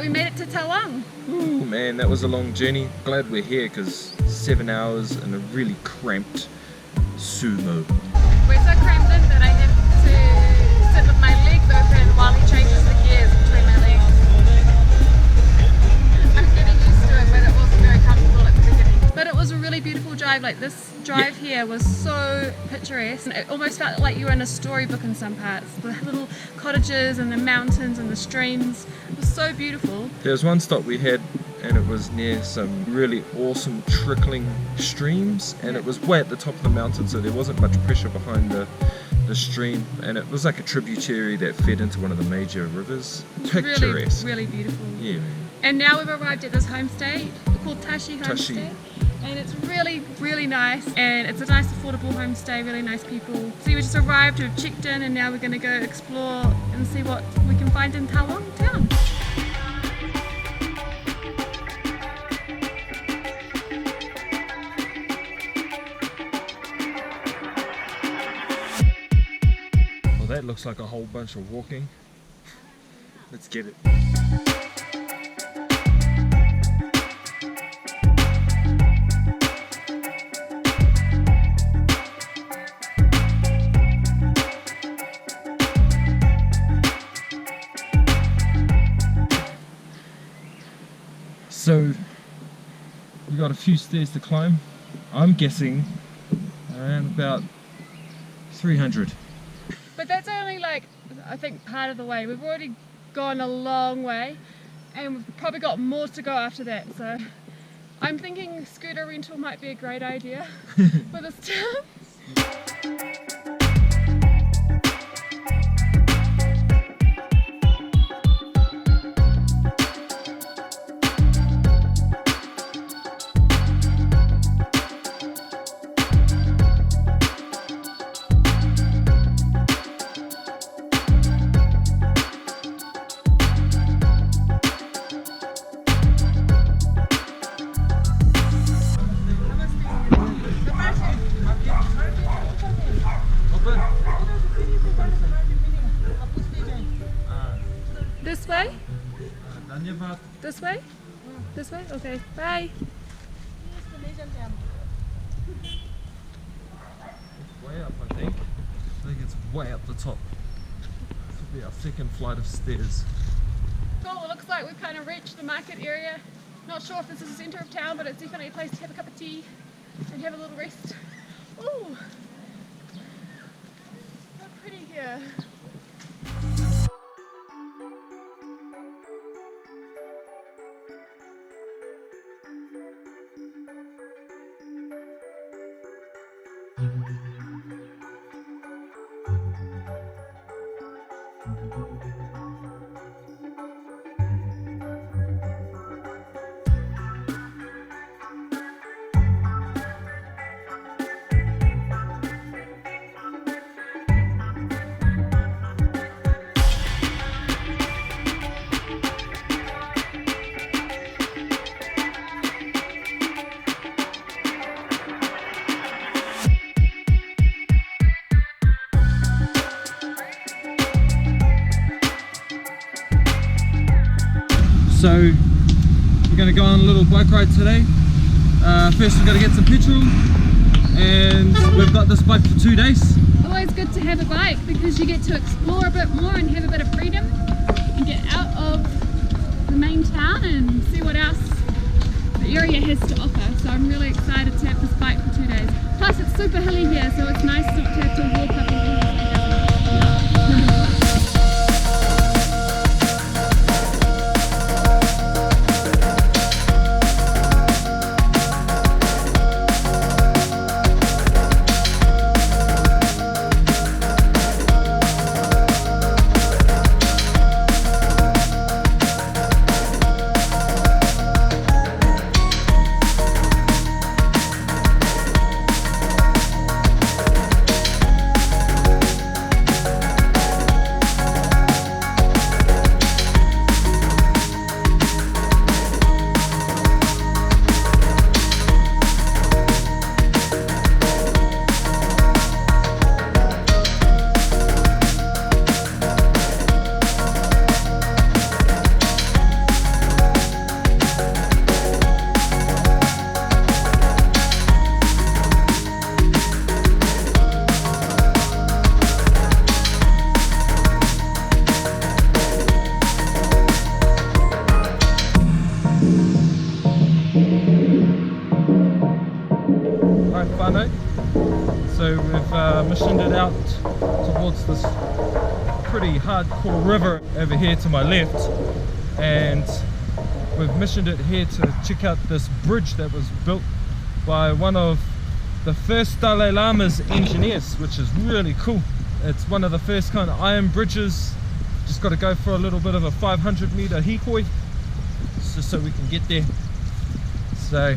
we made it to Tawang. Ooh, man, that was a long journey. Glad we're here because 7 hours in a really cramped sumo. We're so crammed in that I have to sit with my legs open while he changes the gears between my legs. I'm getting used to it, but it wasn't very comfortable at the beginning. But it was a really beautiful drive. Like this drive here was so picturesque. It almost felt like you were in a storybook in some parts. The little cottages and the mountains and the streams. It was so beautiful. There was one stop we had and it was near some really awesome trickling streams, and it was way at the top of the mountain, so there wasn't much pressure behind the stream, and it was like a tributary that fed into one of the major rivers. Picturesque. Really beautiful. Yeah. And now we've arrived at this homestay called Tashi Homestay. And it's really nice, and it's a nice affordable homestay, really nice people. So we just arrived, we've checked in, and now we're going to go explore and see what we can find in Tawang town. Well, that looks like a whole bunch of walking. Let's get it. So we got a few stairs to climb. I'm guessing around about 300. But that's only like, I think, part of the way. We've already gone a long way and we've probably got more to go after that. So I'm thinking scooter rental might be a great idea for this town. This way? This way? This way? Okay, bye. Way up, I think. I think it's way up the top. This will be our second flight of stairs. Cool, it looks like we've kind of reached the market area. Not sure if this is the centre of town, but it's definitely a place to have a cup of tea and have a little rest. Ooh, so pretty here. So we're going to go on a little bike ride today. First we're going to get some petrol, and we've got this bike for 2 days. Always good to have a bike because you get to explore a bit more and have a bit of freedom and get out of the main town and see what else the area has to offer. So I'm really excited to have this bike for 2 days. Plus it's super hilly here, so it's nice not to have to walk up and down. my whānau. So we've missioned it out towards this pretty hardcore river over here to my left, and we've missioned it here to check out this bridge that was built by one of the first Dalai Lama's engineers, which is really cool. It's one of the first kind of iron bridges. Just got to go for a little bit of a 500-meter hikoi just so we can get there. So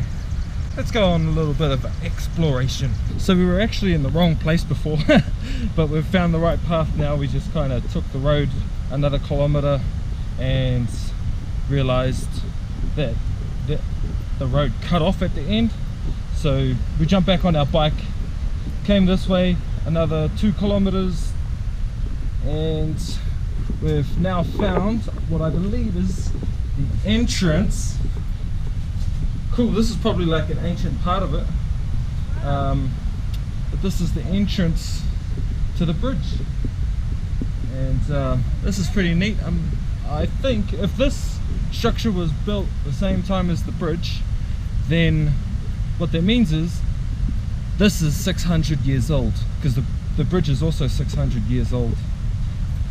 let's go on a little bit of exploration. So we were actually in the wrong place before, but we've found the right path now. We just kind of took the road another kilometer and realized that the road cut off at the end. So we jumped back on our bike, came this way another 2 kilometers, and we've now found what I believe is the entrance. Cool, this is probably like an ancient part of it, but this is the entrance to the bridge, and this is pretty neat. I think if this structure was built the same time as the bridge, then what that means is this is 600 years old, because the bridge is also 600 years old.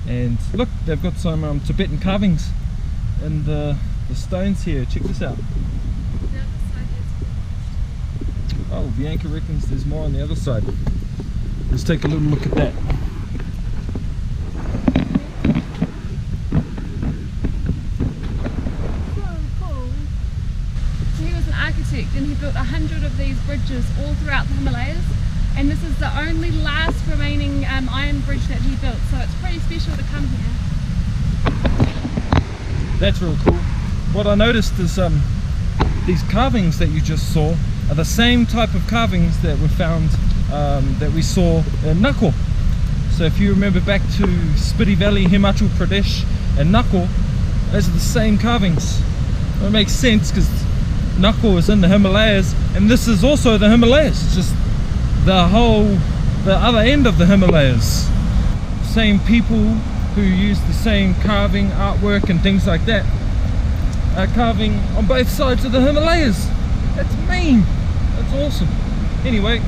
And look, they've got some Tibetan carvings in the stones here. Check this out. Oh, Bianca reckons there's more on the other side. Let's take a little look at that. And he built 100 of these bridges all throughout the Himalayas, and this is the only last remaining iron bridge that he built, so it's pretty special to come here. That's real cool. What I noticed is these carvings that you just saw are the same type of carvings that were found that we saw in Nakul. So if you remember back to Spiti Valley, Arunachal Pradesh and Nakul, those are the same carvings. Well, it makes sense because Nakul is in the Himalayas, and this is also the Himalayas. It's just the other end of the Himalayas. Same people who use the same carving artwork and things like that are carving on both sides of the Himalayas. That's mean. That's awesome. Anyway,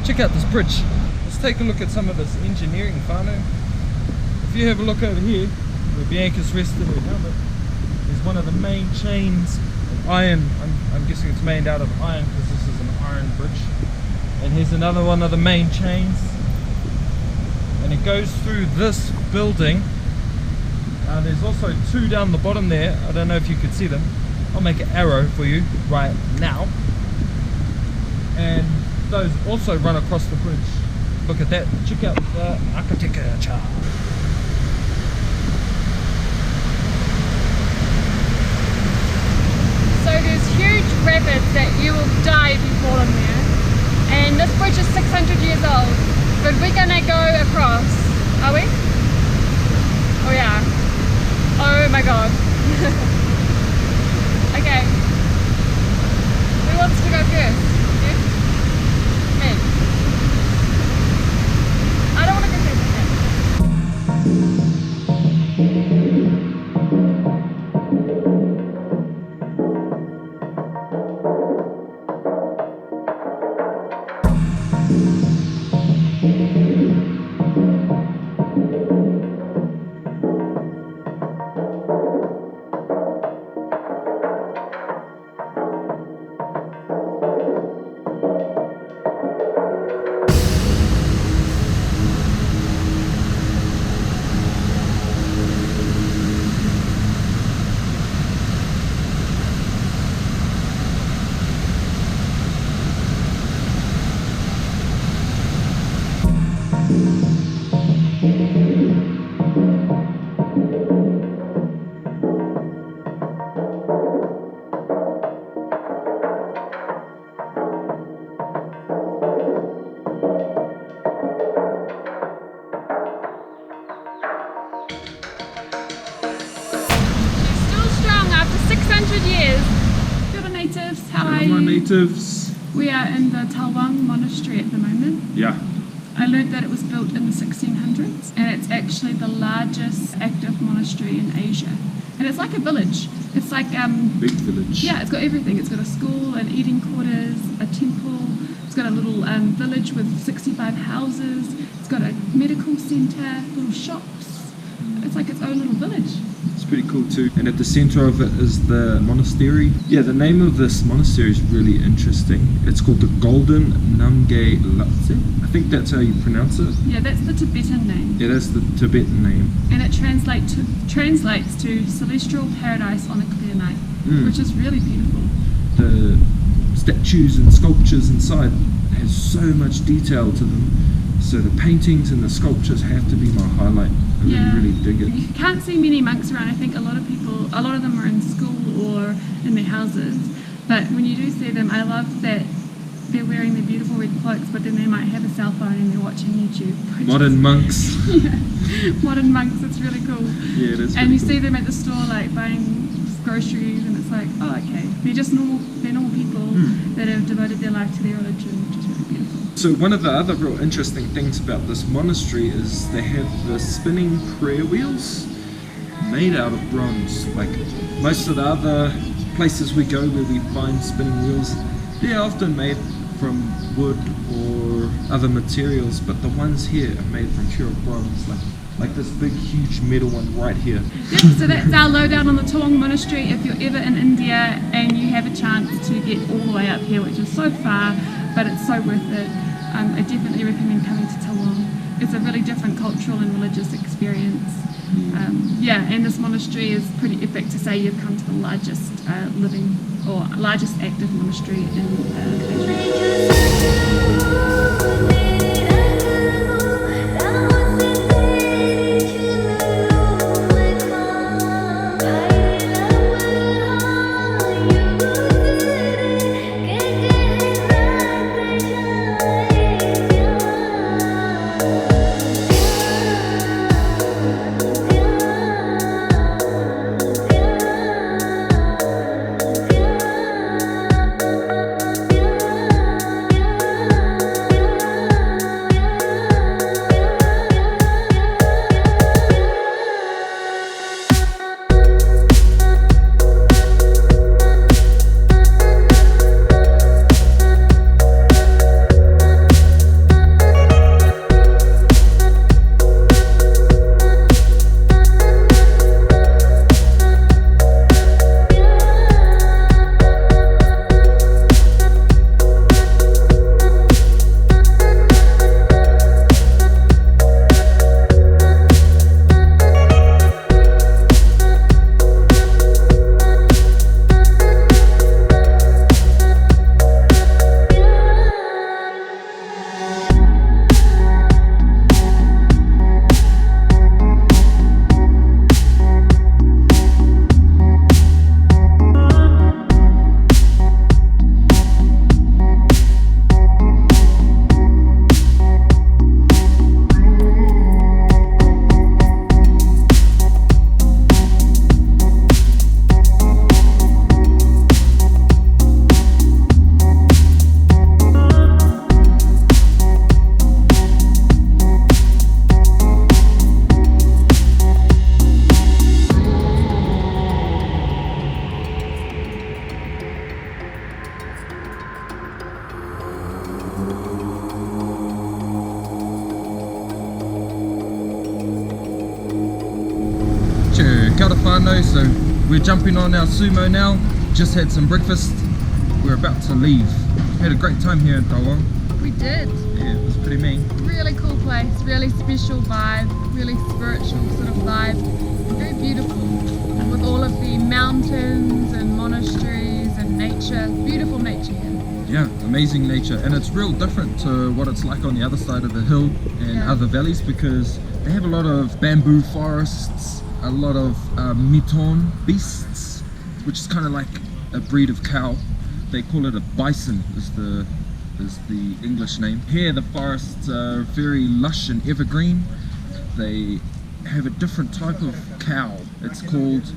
check out this bridge. Let's take a look at some of this engineering whānau. If you have a look over here where Bianca's rested her helmet, there's one of the main chains of iron. I'm guessing it's made out of iron because this is an iron bridge. And here's another one of the main chains, and it goes through this building. There's also 2 down the bottom there. I don't know if you could see them. I'll make an arrow for you right now, and those also run across the bridge. Look at that. Check out the architecture. So there's huge rapids that you will die if you fall in there, and this bridge is 600 years old, but we're gonna go across. Are we? Oh yeah. Oh my god. Okay. Who wants to go first? You? Me. I don't want to go first. Natives. We are in the Tawang Monastery at the moment. Yeah. I learnt that it was built in the 1600s, and it's actually the largest active monastery in Asia. And it's like a village. It's like Big village. yeah, it's got everything. It's got a school, an eating quarters, a temple. It's got a little village with 65 houses. It's got a medical centre, little shops. It's like its own little village. It's pretty cool too. And at the center of it is the monastery. Yeah, the name of this monastery is really interesting. It's called the Golden Namgyal Latse. I think that's how you pronounce it. Yeah, that's the Tibetan name. Yeah, that's the Tibetan name. And it translates to celestial paradise on a clear night, which is really beautiful. The statues and sculptures inside has so much detail to them. So the paintings and the sculptures have to be my highlight. I really dig it. You can't see many monks around. I think a lot of them are in school or in their houses. But when you do see them, I love that they're wearing their beautiful red cloaks, but then they might have a cell phone and they're watching YouTube. Modern monks. Yeah, modern monks. It's really cool. Yeah, it is. And you cool. see them at the store like buying groceries, and it's like, oh, okay, they're just normal people that have devoted their life to their religion, which is really beautiful. So one of the other real interesting things about this monastery is they have the spinning prayer wheels made out of bronze. Like most of the other places we go where we find spinning wheels, they're often made from wood or other materials, but the ones here are made from pure bronze, like this big huge metal one right here. Yep, so that's our lowdown on the Tawang Monastery. If you're ever in India and you have a chance to get all the way up here, which is so far, but it's so worth it, I definitely recommend coming to Tawang. It's a really different cultural and religious experience. And this monastery is pretty epic to say you've come to the largest largest active monastery in the country. Kia ora whanau, so we're jumping on our sumo now. Just had some breakfast. We're about to leave. Had a great time here in Tawang. We did. Yeah, it was pretty mean. Really cool place, really special vibe, really spiritual sort of vibe. Very beautiful, with all of the mountains and monasteries and nature. Beautiful nature here. Yeah, amazing nature, and it's real different to what it's like on the other side of the hill and other valleys, because they have a lot of bamboo forests, a lot of miton beasts, which is kind of like a breed of cow. They call it a bison is the English name. Here the forests are very lush and evergreen. They have a different type of cow. It's called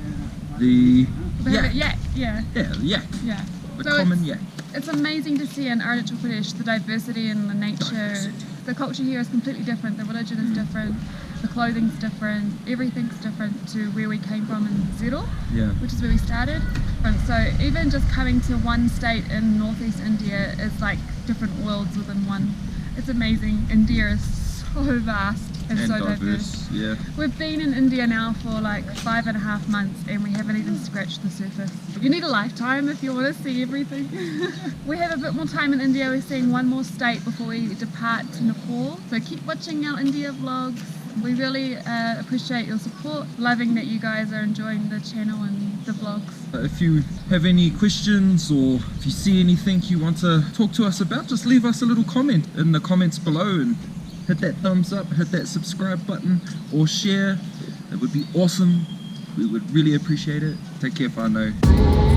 the yak. Yak, yeah. Yeah, the yak. Yeah. The So common yak. It's amazing to see in Arunachal Pradesh the diversity and the nature the culture here is completely different. The religion is different, the clothing's different, everything's different to where we came from in Zero, which is where we started. And so even just coming to one state in northeast India is like different worlds within one. It's amazing. India is so vast and so diverse. Yeah. We've been in India now for like 5.5 months and we haven't even scratched the surface. You need a lifetime if you want to see everything. We have a bit more time in India. We're seeing one more state before we depart to Nepal. So keep watching our India vlogs. We really appreciate your support. Loving that you guys are enjoying the channel and the vlogs. If you have any questions or if you see anything you want to talk to us about, just leave us a little comment in the comments below and hit that thumbs up, hit that subscribe button or share. It would be awesome. We would really appreciate it. Take care, whānau.